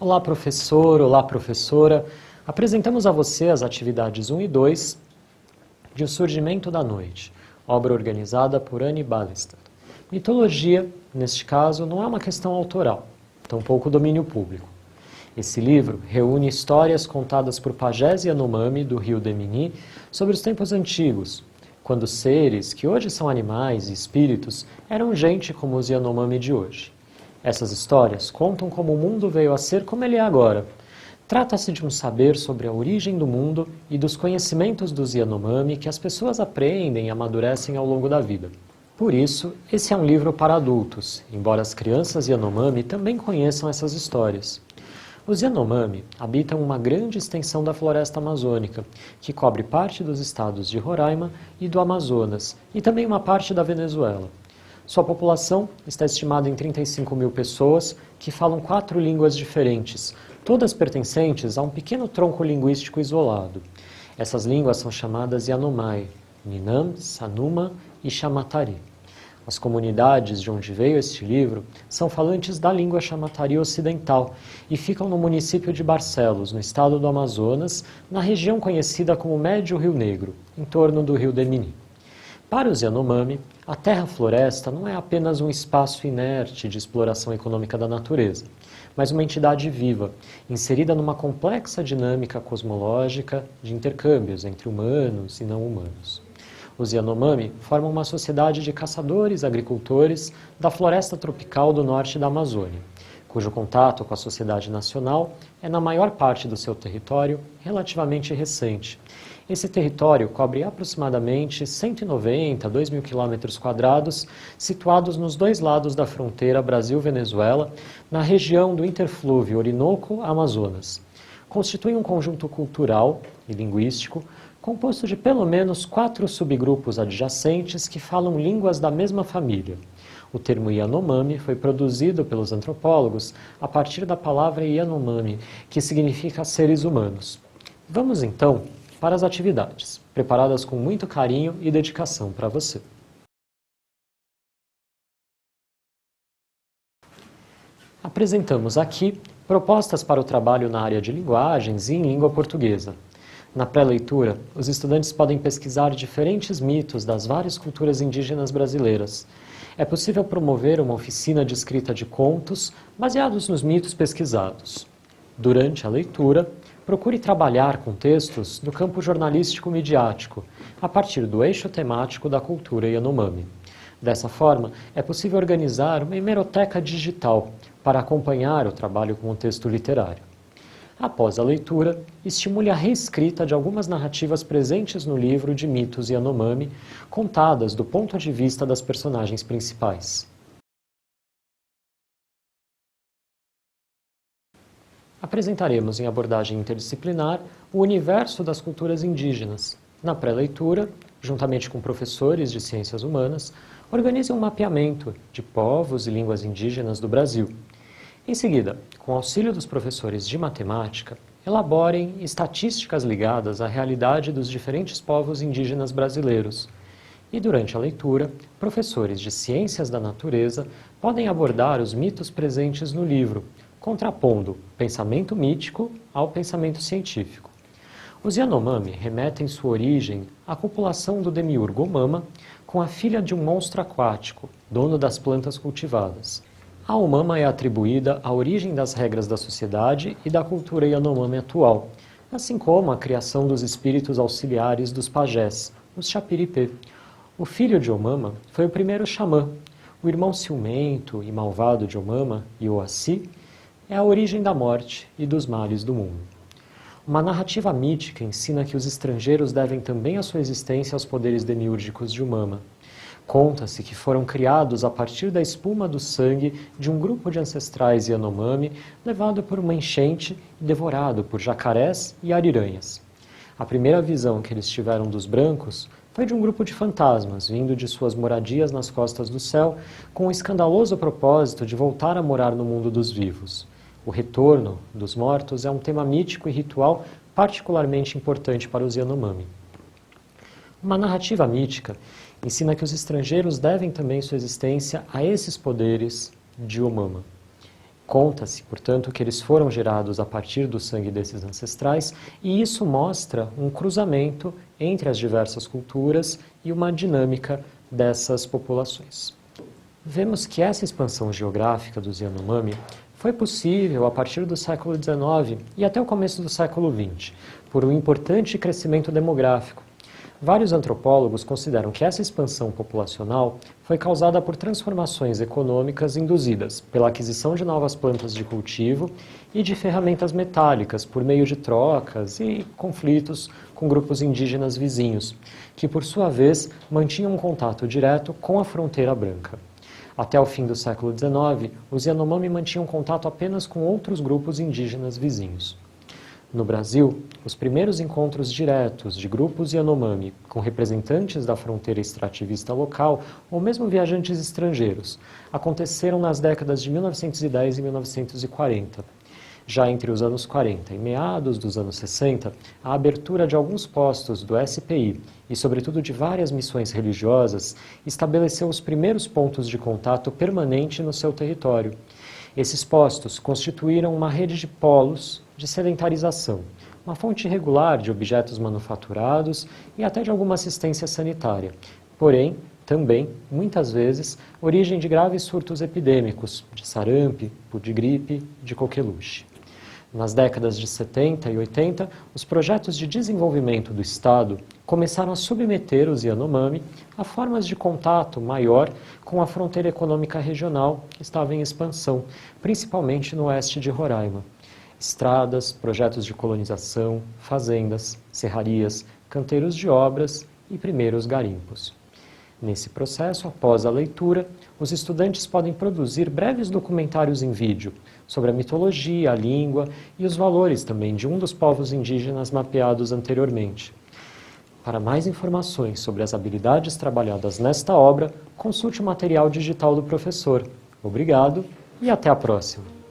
Olá, professor, olá, professora. Apresentamos a você as atividades 1 e 2 de O Surgimento da Noite, obra organizada por Anne Ballester. Mitologia, neste caso, não é uma questão autoral, tampouco domínio público. Esse livro reúne histórias contadas por pajés Yanomami do rio Demini sobre os tempos antigos, quando seres, que hoje são animais e espíritos, eram gente como os Yanomami de hoje. Essas histórias contam como o mundo veio a ser como ele é agora. Trata-se de um saber sobre a origem do mundo e dos conhecimentos dos Yanomami que as pessoas aprendem e amadurecem ao longo da vida. Por isso, esse é um livro para adultos, embora as crianças Yanomami também conheçam essas histórias. Os Yanomami habitam uma grande extensão da floresta amazônica, que cobre parte dos estados de Roraima e do Amazonas, e também uma parte da Venezuela. Sua população está estimada em 35 mil pessoas que falam 4 línguas diferentes, todas pertencentes a um pequeno tronco linguístico isolado. Essas línguas são chamadas Yanomai, Ninam, Sanuma e Chamatari. As comunidades de onde veio este livro são falantes da língua Chamatari ocidental e ficam no município de Barcelos, no estado do Amazonas, na região conhecida como Médio Rio Negro, em torno do rio Demini. Para os Yanomami, a terra-floresta não é apenas um espaço inerte de exploração econômica da natureza, mas uma entidade viva, inserida numa complexa dinâmica cosmológica de intercâmbios entre humanos e não humanos. Os Yanomami formam uma sociedade de caçadores-agricultores da floresta tropical do norte da Amazônia, cujo contato com a sociedade nacional é, na maior parte do seu território, relativamente recente. Esse território cobre aproximadamente 190 a 2.000 km², situados nos dois lados da fronteira Brasil-Venezuela, na região do interflúvio Orinoco-Amazonas. Constitui um conjunto cultural e linguístico composto de pelo menos 4 subgrupos adjacentes que falam línguas da mesma família. O termo Yanomami foi produzido pelos antropólogos a partir da palavra Yanomami, que significa seres humanos. Vamos então para as atividades, preparadas com muito carinho e dedicação para você. Apresentamos aqui propostas para o trabalho na área de linguagens e em língua portuguesa. Na pré-leitura, os estudantes podem pesquisar diferentes mitos das várias culturas indígenas brasileiras. É possível promover uma oficina de escrita de contos baseados nos mitos pesquisados. Durante a leitura, procure trabalhar com textos do campo jornalístico-midiático, a partir do eixo temático da cultura Yanomami. Dessa forma, é possível organizar uma hemeroteca digital para acompanhar o trabalho com o texto literário. Após a leitura, estimule a reescrita de algumas narrativas presentes no livro de mitos Yanomami, contadas do ponto de vista das personagens principais. Apresentaremos em abordagem interdisciplinar o universo das culturas indígenas. Na pré-leitura, juntamente com professores de ciências humanas, organize um mapeamento de povos e línguas indígenas do Brasil. Em seguida, com auxílio dos professores de matemática, elaborem estatísticas ligadas à realidade dos diferentes povos indígenas brasileiros. E durante a leitura, professores de ciências da natureza podem abordar os mitos presentes no livro, contrapondo pensamento mítico ao pensamento científico. Os Yanomami remetem sua origem à copulação do demiurgo Omama com a filha de um monstro aquático, dono das plantas cultivadas. A Omama é atribuída à origem das regras da sociedade e da cultura Yanomami atual, assim como a criação dos espíritos auxiliares dos pajés, os Chapiripê. O filho de Omama foi o primeiro xamã. O irmão ciumento e malvado de Omama, Ioassi, é a origem da morte e dos males do mundo. Uma narrativa mítica ensina que os estrangeiros devem também a sua existência aos poderes demiúrgicos de Omama. Conta-se que foram criados a partir da espuma do sangue de um grupo de ancestrais Yanomami levado por uma enchente e devorado por jacarés e ariranhas. A primeira visão que eles tiveram dos brancos foi de um grupo de fantasmas vindo de suas moradias nas costas do céu com o escandaloso propósito de voltar a morar no mundo dos vivos. O retorno dos mortos é um tema mítico e ritual particularmente importante para os Yanomami. Uma narrativa mítica ensina que os estrangeiros devem também sua existência a esses poderes de Omama. Conta-se, portanto, que eles foram gerados a partir do sangue desses ancestrais, e isso mostra um cruzamento entre as diversas culturas e uma dinâmica dessas populações. Vemos que essa expansão geográfica dos Yanomami foi possível a partir do século XIX e até o começo do século XX, por um importante crescimento demográfico. Vários antropólogos consideram que essa expansão populacional foi causada por transformações econômicas induzidas pela aquisição de novas plantas de cultivo e de ferramentas metálicas por meio de trocas e conflitos com grupos indígenas vizinhos, que por sua vez mantinham um contato direto com a fronteira branca. Até o fim do século XIX, os Yanomami mantinham contato apenas com outros grupos indígenas vizinhos. No Brasil, os primeiros encontros diretos de grupos Yanomami com representantes da fronteira extrativista local ou mesmo viajantes estrangeiros aconteceram nas décadas de 1910 e 1940. Já entre os anos 40 e meados dos anos 60, a abertura de alguns postos do SPI e, sobretudo, de várias missões religiosas estabeleceu os primeiros pontos de contato permanente no seu território. Esses postos constituíram uma rede de polos de sedentarização, uma fonte regular de objetos manufaturados e até de alguma assistência sanitária. Porém, também, muitas vezes, origem de graves surtos epidêmicos, de sarampo, de gripe, de coqueluche. Nas décadas de 70 e 80, os projetos de desenvolvimento do Estado começaram a submeter os Yanomami a formas de contato maior com a fronteira econômica regional que estava em expansão, principalmente no oeste de Roraima. Estradas, projetos de colonização, fazendas, serrarias, canteiros de obras e primeiros garimpos. Nesse processo, após a leitura, os estudantes podem produzir breves documentários em vídeo sobre a mitologia, a língua e os valores também de um dos povos indígenas mapeados anteriormente. Para mais informações sobre as habilidades trabalhadas nesta obra, consulte o material digital do professor. Obrigado e até a próxima!